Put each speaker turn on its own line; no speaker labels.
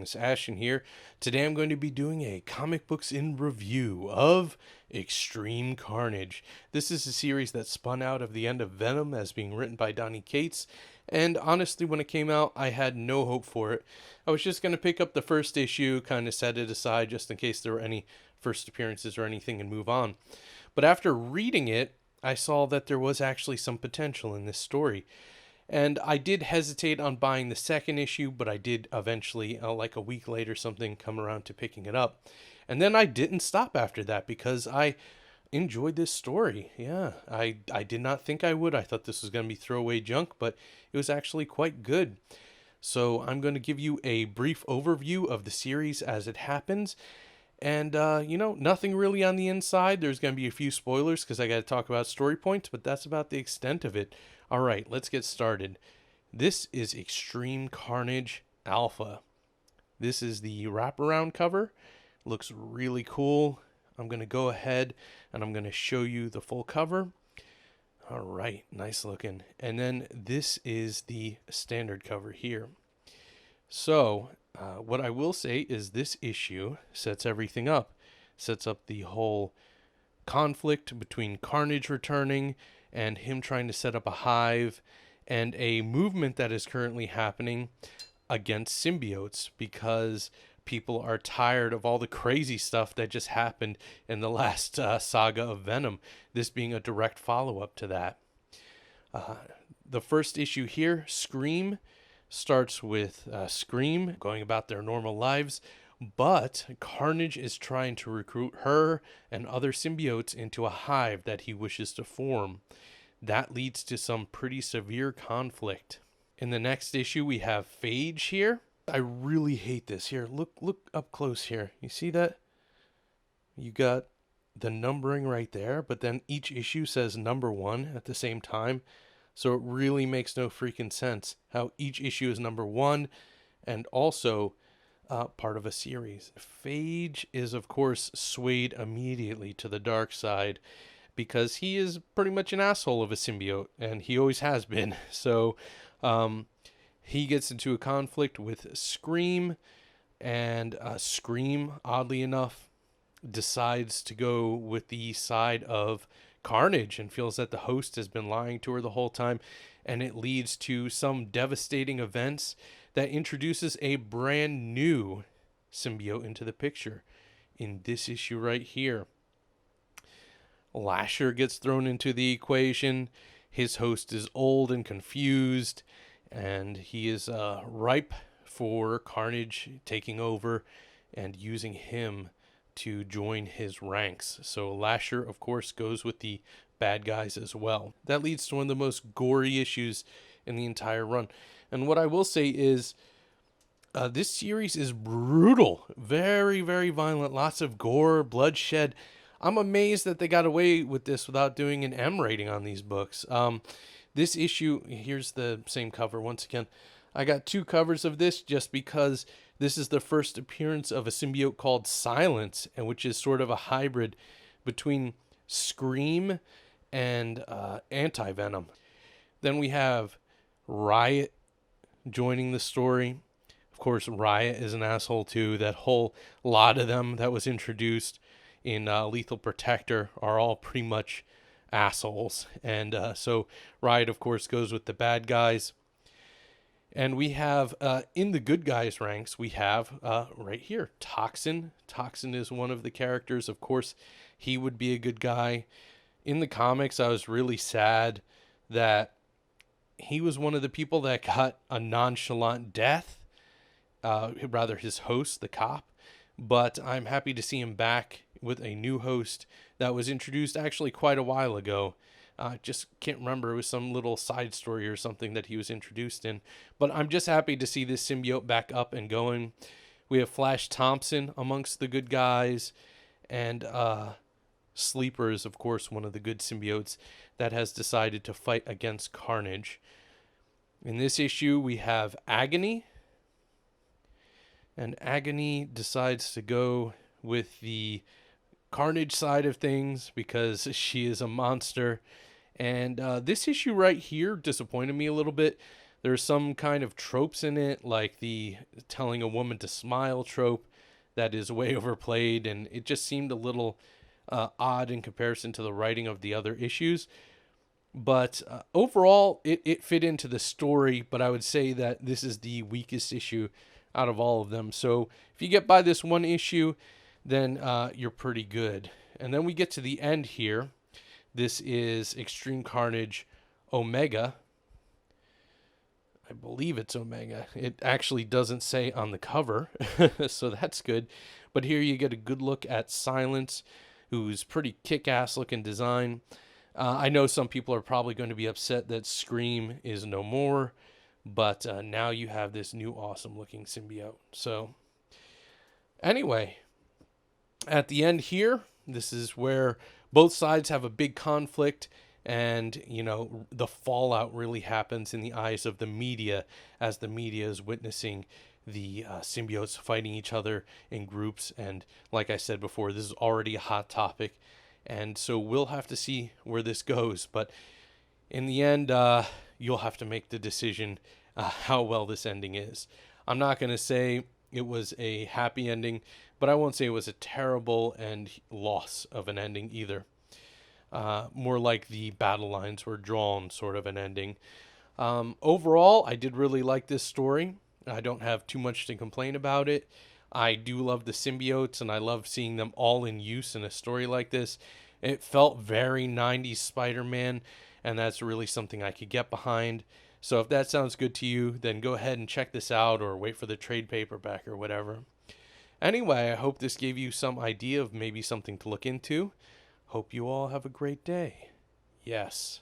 Greetings, Ashton here. Today I'm going to be doing a comic books in review of Extreme Carnage. This is a series that spun out of the end of Venom as being written by Donny Cates, and honestly when it came out I had no hope for it. I was just going to pick up the first issue, kind of set it aside just in case there were any first appearances or anything and move on. But after reading it, I saw that there was actually some potential in this story. And I did hesitate on buying the second issue, but I did eventually, like a week later something, come around to picking it up. And then I didn't stop after that because I enjoyed this story. Yeah, I did not think I would. I thought this was going to be throwaway junk, but it was actually quite good. So I'm going to give you a brief overview of the series as it happens. And, nothing really on the inside. There's going to be a few spoilers because I got to talk about story points, but that's about the extent of it. All right, let's get started. This is Extreme Carnage Alpha. This is the wraparound cover. Looks really cool. I'm going to go ahead and I'm going to show you the full cover. All right, nice looking. And then this is the standard cover here. So, what I will say is this issue sets everything up. Sets up the whole conflict between Carnage returning and him trying to set up a hive, and a movement that is currently happening against symbiotes because people are tired of all the crazy stuff that just happened in the last saga of Venom, this being a direct follow-up to that. The first issue here, Scream, starts with Scream going about their normal lives, but Carnage is trying to recruit her and other symbiotes into a hive that he wishes to form. That leads to some pretty severe conflict. In the next issue, we have Phage here. I really hate this. Here, look up close here. You see that? You got the numbering right there, but then each issue says number 1 at the same time. So it really makes no freaking sense how each issue is number 1 and also part of a series. Phage is, of course, swayed immediately to the dark side because he is pretty much an asshole of a symbiote, and he always has been. So he gets into a conflict with Scream, and Scream, oddly enough, decides to go with the side of Carnage and feels that the host has been lying to her the whole time, and it leads to some devastating events that introduces a brand new symbiote into the picture in this issue right here. Lasher gets thrown into the equation. His host is old and confused, and he is ripe for Carnage taking over and using him to join his ranks. So Lasher, of course, goes with the bad guys as well. That leads to one of the most gory issues in the entire run. And what I will say is this series is brutal. Very, very violent. Lots of gore, bloodshed. I'm amazed that they got away with this without doing an M rating on these books. This issue, here's the same cover once again. I got 2 covers of this just because this is the first appearance of a symbiote called Silence, and which is sort of a hybrid between Scream and Anti-Venom. Then we have Riot joining the story. Of course, Riot is an asshole too. That whole lot of them that was introduced in Lethal Protector are all pretty much assholes. And so Riot, of course, goes with the bad guys. And we have, in the good guys ranks, we have right here, Toxin. Toxin is one of the characters. Of course, he would be a good guy. In the comics, I was really sad that he was one of the people that got a nonchalant death. Rather, his host, the cop. But I'm happy to see him back with a new host that was introduced actually quite a while ago. Just can't remember. It was some little side story or something that he was introduced in. But I'm just happy to see this symbiote back up and going. We have Flash Thompson amongst the good guys. And Sleeper is, of course, one of the good symbiotes that has decided to fight against Carnage. In this issue, we have Agony. And Agony decides to go with the Carnage side of things because she is a monster. And this issue right here disappointed me a little bit. There's some kind of tropes in it, like the telling a woman to smile trope that is way overplayed, and it just seemed a little odd in comparison to the writing of the other issues. But overall, it fit into the story, but I would say that this is the weakest issue out of all of them. So if you get by this one issue, then you're pretty good. And then we get to the end here. This is Extreme Carnage Omega. I believe it's Omega. It actually doesn't say on the cover, so that's good. But here you get a good look at Silence, who's pretty kick-ass looking design. I know some people are probably going to be upset that Scream is no more, but now you have this new awesome looking symbiote. So anyway, at the end here, this is where both sides have a big conflict, and the fallout really happens in the eyes of the media, as the media is witnessing the symbiotes fighting each other in groups. And like I said before, this is already a hot topic, and so we'll have to see where this goes. But in the end, you'll have to make the decision how well this ending is. I'm not going to say it was a happy ending, but I won't say it was a terrible and loss of an ending either. More like the battle lines were drawn sort of an ending. Overall, I did really like this story. I don't have too much to complain about it. I do love the symbiotes, and I love seeing them all in use in a story like this. It felt very 90s Spider-Man, and that's really something I could get behind. So if that sounds good to you, then go ahead and check this out, or wait for the trade paperback or whatever. Anyway, I hope this gave you some idea of maybe something to look into. Hope you all have a great day. Yes.